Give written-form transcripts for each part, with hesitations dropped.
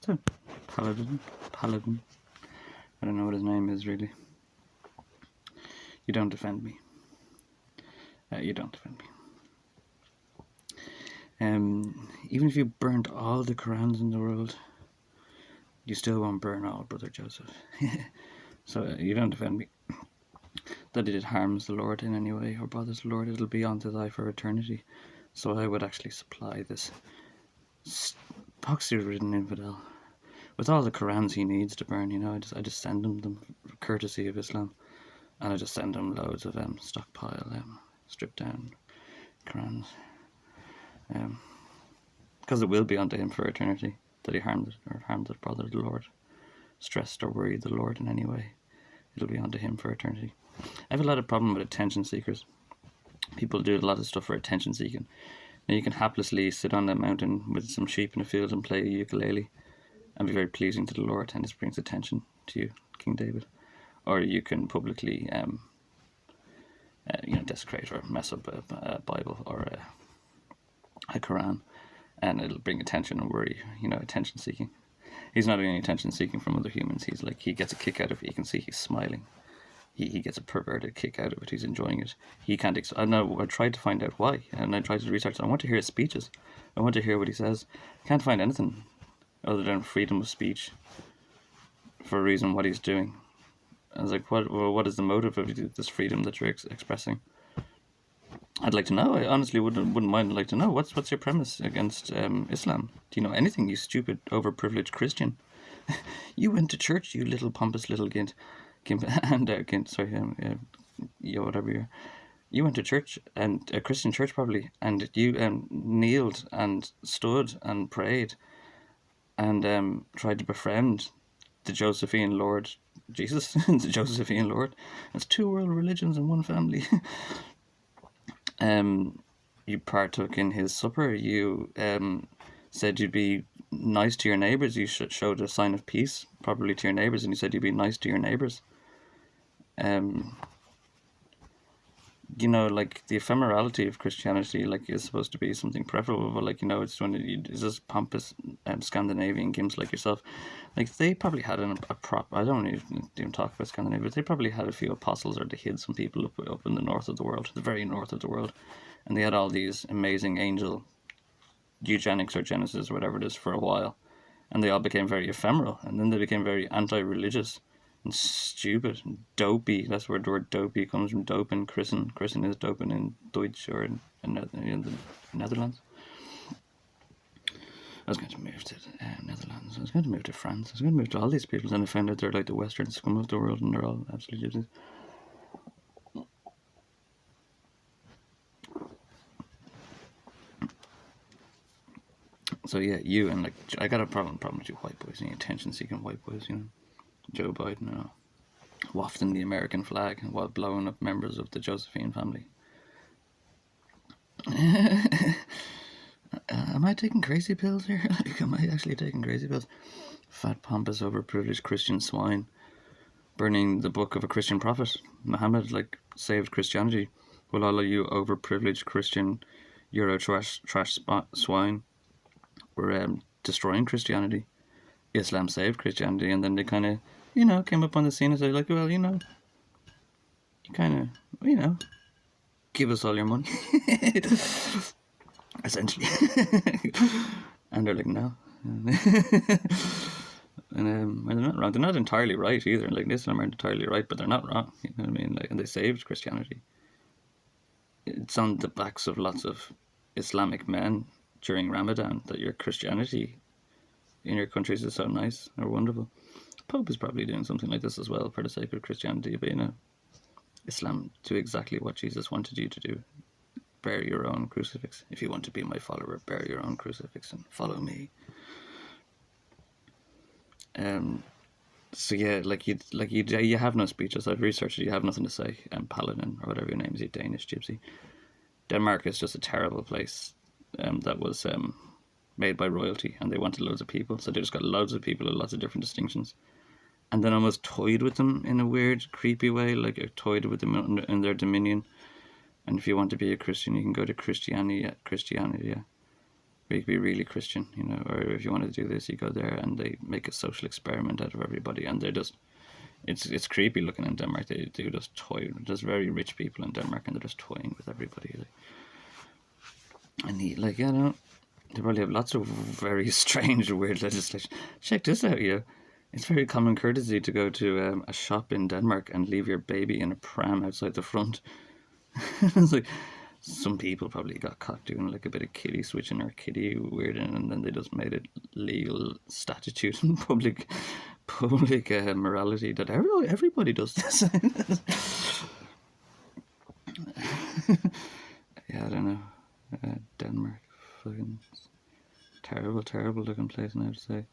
So, Paladun. I don't know what his name is really. You don't defend me. You don't defend me. Even if you burnt all the Qurans in the world, you still won't burn all Brother Joseph. So you don't defend me. That it harms the Lord in any way or bothers the Lord, it'll be unto thy for eternity. So I would actually supply this poxy-ridden infidel with all the Qurans he needs to burn. I just send him them courtesy of Islam, and I just send him loads of stockpile stripped down Qurans, because it will be unto him for eternity that he harmed the brother of the Lord, stressed or worried the Lord in any way. It'll be unto him for eternity. I have a lot of problem with attention seekers. People do a lot of stuff for attention seeking. Now you can haplessly sit on a mountain with some sheep in a field and play a ukulele and be very pleasing to the Lord, and this brings attention to you, King David. Or you can publicly desecrate or mess up a Bible or a Quran, and it'll bring attention and worry, attention seeking. He's not any attention seeking from other humans. He gets a kick out of it. You can see he's smiling. He gets a perverted kick out of it. He's enjoying it. He can't. I know. I tried to find out why, and I tried to research. I want to hear his speeches. I want to hear what he says. Can't find anything other than freedom of speech for a reason what he's doing. I was like, what is the motive of this freedom that you're expressing? I'd like to know. I honestly wouldn't mind. I'd like to know what's your premise against Islam. Do you know anything, you stupid overprivileged Christian? You went to church, you little pompous little gint, whatever you're. You went to church, and a Christian church probably, and you kneeled and stood and prayed, and tried to befriend the Josephine Lord Jesus, the Josephine Lord. It's two world religions in one family. You partook in his supper. You said you'd be nice to your neighbours. You showed a sign of peace, probably to your neighbours, and you said you'd be nice to your neighbours. Like the ephemerality of Christianity, is supposed to be something preferable, but it's when it's just pompous Scandinavian gimps like yourself. They probably had a prop. I don't even talk about Scandinavia, but they probably had a few apostles, or they hid some people up in the north of the world, the very north of the world, and they had all these amazing angel eugenics or genesis or whatever it is for a while, and they all became very ephemeral, and then they became very anti-religious and stupid and dopey. That's where the word dopey comes from. Dopen, christen. Christen is dopen in Deutsch or in the Netherlands. I was going to move to Netherlands. I was going to move to France. I was going to move to all these people, and I found out they're like the western scum of the world, and they're all absolute gypsies. So yeah, you and I got a problem with you white boys, and attention-seeking white boys, Joe Biden, wafting the American flag while blowing up members of the Josephine family. Am I taking crazy pills here? Am I actually taking crazy pills? Fat, pompous, overprivileged Christian swine, burning the book of a Christian prophet. Muhammad, saved Christianity. Well, all of you overprivileged Christian Euro trash swine were destroying Christianity. Islam saved Christianity, and then they kind of, came up on the scene and said, well, you kind of, give us all your money. Essentially. And they're like, no. And they're not wrong. They're not entirely right either. Islam aren't entirely right, but they're not wrong. You know what I mean? And they saved Christianity. It's on the backs of lots of Islamic men during Ramadan that your Christianity in your countries is so nice or wonderful. Pope is probably doing something like this as well for the sake of Christianity, but Islam do exactly what Jesus wanted you to do. Bear your own crucifix. If you want to be my follower, bear your own crucifix and follow me. So yeah, you have no speeches. I've researched it. You have nothing to say. Paladun, or whatever your name is, you Danish gypsy. Denmark is just a terrible place. That was made by royalty, and they wanted loads of people, so they just got loads of people with lots of different distinctions, and then almost toyed with them in a weird, creepy way, toyed with them in their dominion. And if you want to be a Christian, you can go to Christiania, you could be really Christian, you know, or if you want to do this, you go there and they make a social experiment out of everybody, and they're just, it's creepy looking in Denmark. They do just toy. There's very rich people in Denmark, and they're just toying with everybody. And like, you know, they probably have lots of very strange, weird legislation. Check this out, yeah. It's very common courtesy to go to a shop in Denmark and leave your baby in a pram outside the front. It's like, some people probably got caught doing like a bit of kiddie switching or kiddie weirding, and then they just made it legal statute in public morality that everybody does this. Yeah, I don't know. Denmark, fucking terrible looking place now to say.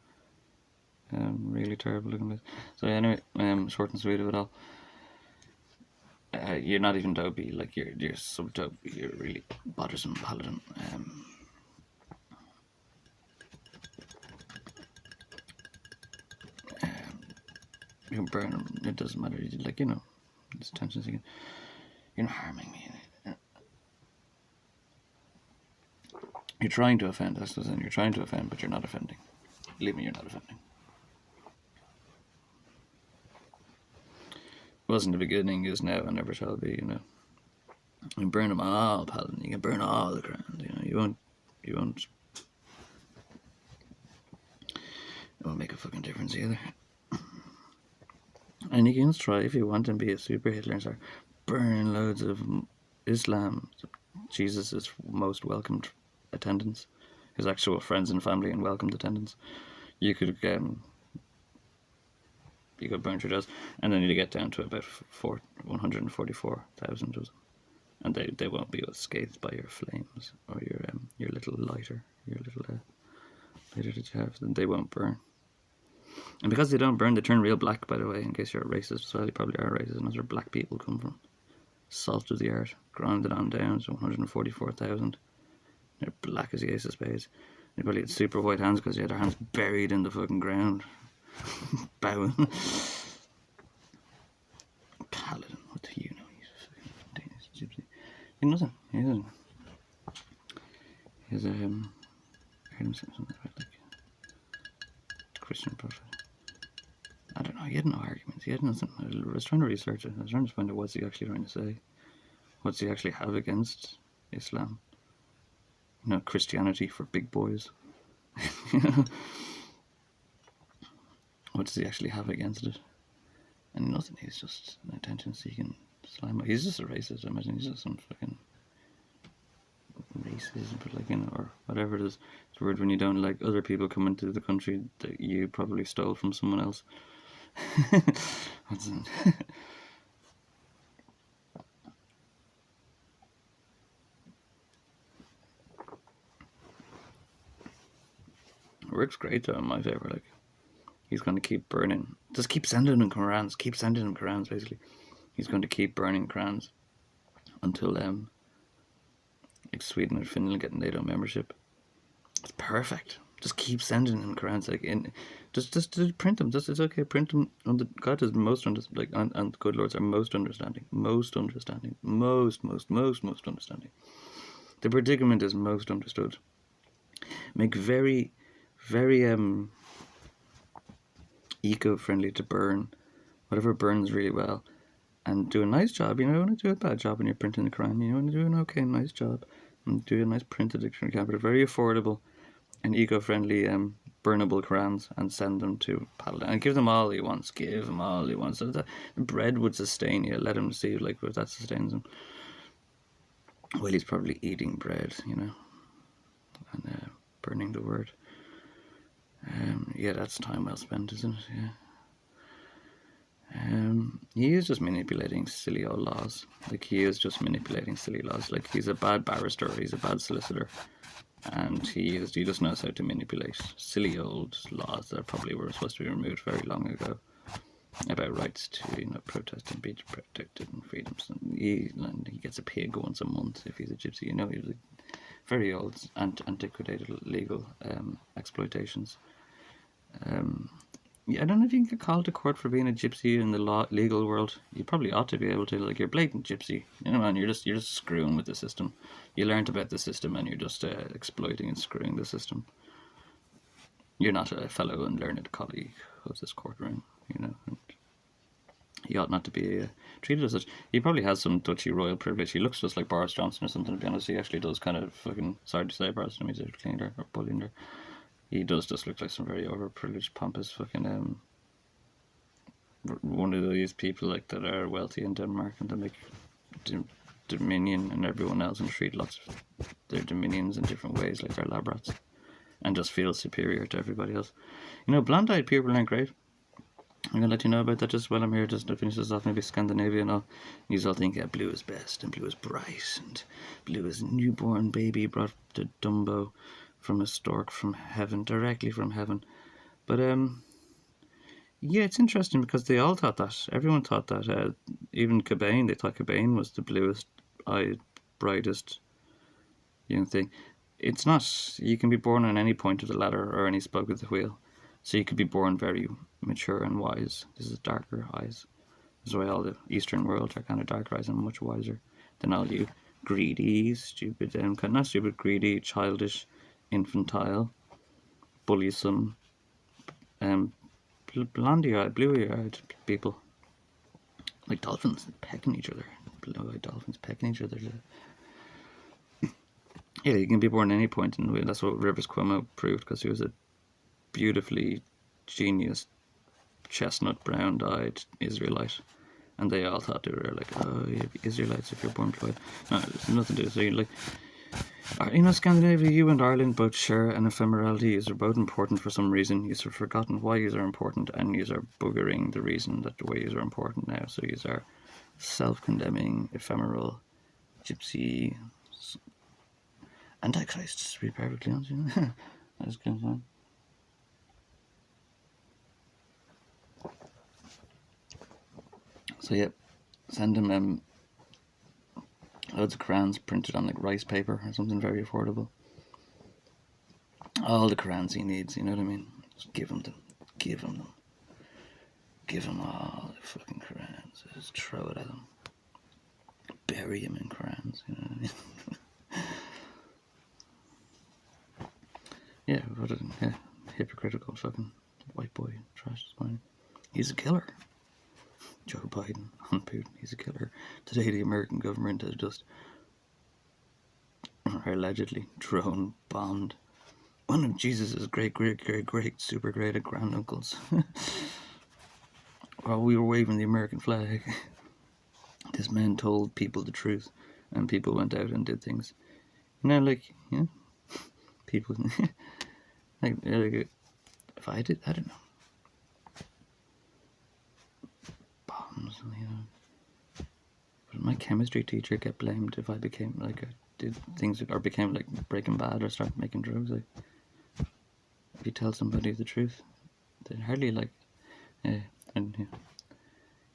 Really terrible looking place. So anyway, short and sweet of it all. You're not even dopey, like you're so dopey, you're really bothersome Paladun. You can burn them, it doesn't matter, like, you know, it's attention seeking. You're not harming me. You're trying to offend, that's the thing, you're trying to offend, but you're not offending. Believe me, you're not offending. Wasn't the beginning, is now, and never shall be, you know. You can burn them all, Paladin. You can burn all the ground, you know. It won't make a fucking difference either. And you can just try, if you want, and be a super Hitler and start burning loads of Islam, Jesus' most welcomed attendants, his actual friends and family and welcomed attendants. You could burn through those, and then you get down to about 144,000 of them, and they won't be scathed by your flames or your little lighter, your little lighter that you have. Then they won't burn. And because they don't burn, they turn real black, by the way, in case you're a racist. So you probably are racist, and that's where black people come from. Salt of the earth, grounded on down to 144,000. They're black as the ace of spades. They probably had super white hands because they had their hands buried in the fucking ground. Bowing. Paladun, what do you know? He's a fucking Danish gypsy. He's nothing. He doesn't. He's I heard him say something about like Christian prophet. I don't know, he had no arguments, he had nothing. I was trying to research it, I was trying to find out what's he actually trying to say. What's he actually have against Islam? You know, Christianity for big boys. You know? What does he actually have against it? And nothing, he's just an attention-seeking slime. He's just a racist, I imagine. He's just some fucking racism, but like, you know, or whatever it is. It's weird when you don't like other people come into the country that you probably stole from someone else. It works great though, in my favour. Like, he's going to keep burning. Just keep sending him Qurans. Keep sending him Qurans, basically. He's going to keep burning Qurans until like Sweden and Finland get NATO membership. It's perfect. Just keep sending him Qurans. Like, just print them. It's okay. Print them. God is most understanding. And good lords are most understanding. Most understanding. Most understanding. The predicament is most understood. Make very eco-friendly to burn, whatever burns really well, and do a nice job. You know, you want to do a bad job when you're printing the Quran. You want to do an okay, nice job, and do a nice printed dictionary, but very affordable and eco-friendly, burnable Qurans, and send them to Paladun. And give them all he wants. Give him all he wants. So the bread would sustain you. Let him see, like, if that sustains him. Well, he's probably eating bread, you know, and burning the word. Yeah, that's time well spent, isn't it? Yeah. He is just manipulating silly old laws. Like, he is just manipulating silly laws. Like, he's a bad barrister, he's a bad solicitor, and he just knows how to manipulate silly old laws that probably were supposed to be removed very long ago, about rights to, you know, protest and be protected and freedoms. And he gets a pig once a month if he's a gypsy. You know, he's very old and antiquated legal exploitations. Yeah, I don't know if you can get called to court for being a gypsy in the legal world. You probably ought to be able to. Like, you're blatant gypsy, you know, man. You're just screwing with the system. You learned about the system, and you're just exploiting and screwing the system. You're not a fellow and learned colleague of this courtroom, you know. And he ought not to be treated as such. He probably has some Dutchy royal privilege. He looks just like Boris Johnson or something, to be honest. He actually does kind of fucking, sorry to say, Boris, he's a cleaner or bullying her. He does just look like some very overprivileged, pompous fucking one of these people like that are wealthy in Denmark and they make Dominion and everyone else and treat lots of their Dominions in different ways, like they're lab rats, and just feel superior to everybody else. You know, blonde-eyed people aren't great. I'm gonna let you know about that just while I'm here, just to finish this off. Maybe Scandinavia and all. You all think, yeah, blue is best and blue is bright and blue is newborn baby brought to Dumbo from a stork from heaven, directly from heaven. But yeah, it's interesting because they all thought that. Everyone thought that. Even Cobain, they thought Cobain was the bluest eyed, brightest, thing. It's not. You can be born on any point of the ladder or any spoke of the wheel. So you could be born very mature and wise. This is darker eyes. This is why all the Eastern world are kind of darker eyes and much wiser than all you greedy, stupid, not stupid, greedy, childish, infantile, bullysome, blondie-eyed, bluey-eyed people. Like dolphins pecking each other. Blue-eyed dolphins pecking each other. Yeah, you can be born at any point, and that's what Rivers Cuomo proved, because he was a beautifully genius, chestnut brown-eyed Israelite, and they all thought they were like, oh, you're Israelites if you're born blue-eyed. No, there's nothing to do. So you're like, Scandinavia, you and Ireland both share an ephemerality. Yous are both important for some reason. Yous have forgotten why yous are important, and yous are boogering the reason that the way yous are important now. So yous are self-condemning, ephemeral, gypsy, antichrists, to be perfectly honest. That's kind of fun. So yeah, send him loads of Qurans printed on like rice paper or something very affordable. All the Qurans he needs, you know what I mean? Just give him them. Give him them. Give him all the fucking Qurans. Just throw it at him. Bury him in Qurans, you know what I mean? Yeah, hypocritical fucking white boy trash is fine. He's a killer. Joe Biden on Putin, he's a killer. Today the American government has just allegedly drone bombed one of Jesus' great, super great granduncles. While we were waving the American flag, this man told people the truth, and people went out and did things. People, like if I did, I don't know. Bombs, Would my chemistry teacher get blamed if I became did things or became like Breaking Bad or started making drugs? Like, if you tell somebody the truth, they're hardly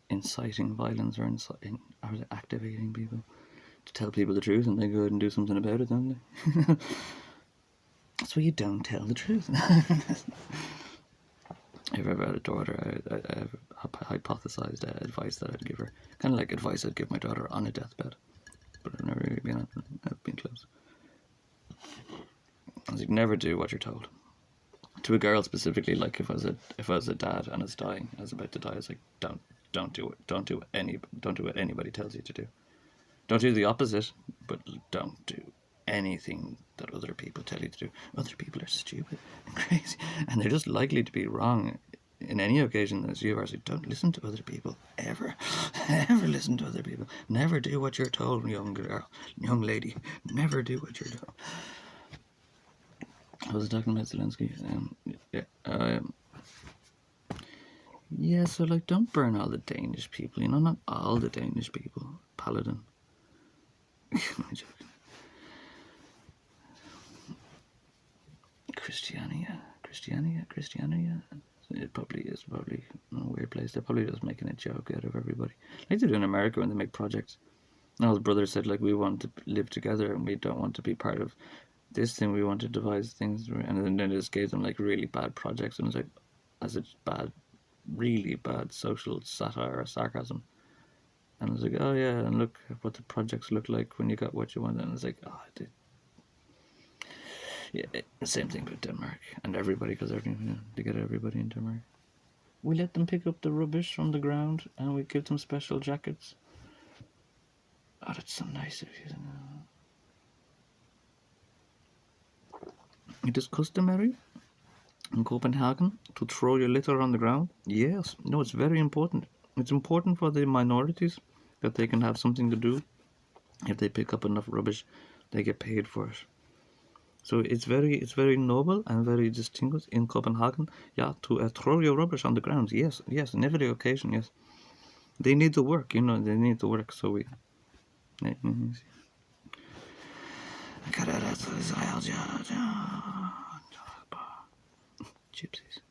inciting violence or activating people to tell people the truth, and they go out and do something about it, don't they? That's why you don't tell the truth. If I ever had a daughter, I have hypothesized advice that I'd give her. Kind of like advice I'd give my daughter on a deathbed. But I've never really been close. I was like, never do what you're told. To a girl specifically, like if I was a dad and it's dying, I was about to die, I was like, don't do it. Don't do what anybody tells you to do. Don't do the opposite, but don't do anything that other people tell you to do. Other people are stupid and crazy, and they're just likely to be wrong in any occasion. As you are, so don't listen to other people ever. Never listen to other people. Never do what you're told, young girl, young lady. Never do what you're told. I was talking about Zelensky. Yeah, so don't burn all the Danish people. Not all the Danish people. Paladun. I'm joking. Christiania. It probably is a weird place. They're probably just making a joke out of everybody. Like they do in America when they make projects. And all his brothers said, we want to live together and we don't want to be part of this thing. We want to devise things. And then they just gave them really bad projects. And it's like, as a bad, really bad social satire or sarcasm. And it's like, oh yeah, and look what the projects look like when you got what you want. And it's like, oh, yeah, same thing with Denmark and everybody, because they get everybody in Denmark. We let them pick up the rubbish from the ground, and we give them special jackets. Oh, that's so nice of you. It is customary in Copenhagen to throw your litter on the ground. Yes, no, it's very important. It's important for the minorities that they can have something to do. If they pick up enough rubbish, they get paid for it. So it's very noble and very distinguished in Copenhagen. Yeah, to throw your rubbish on the ground. Yes, yes, on every occasion. Yes, they need to work. You know, they need to work. So we. Gypsies.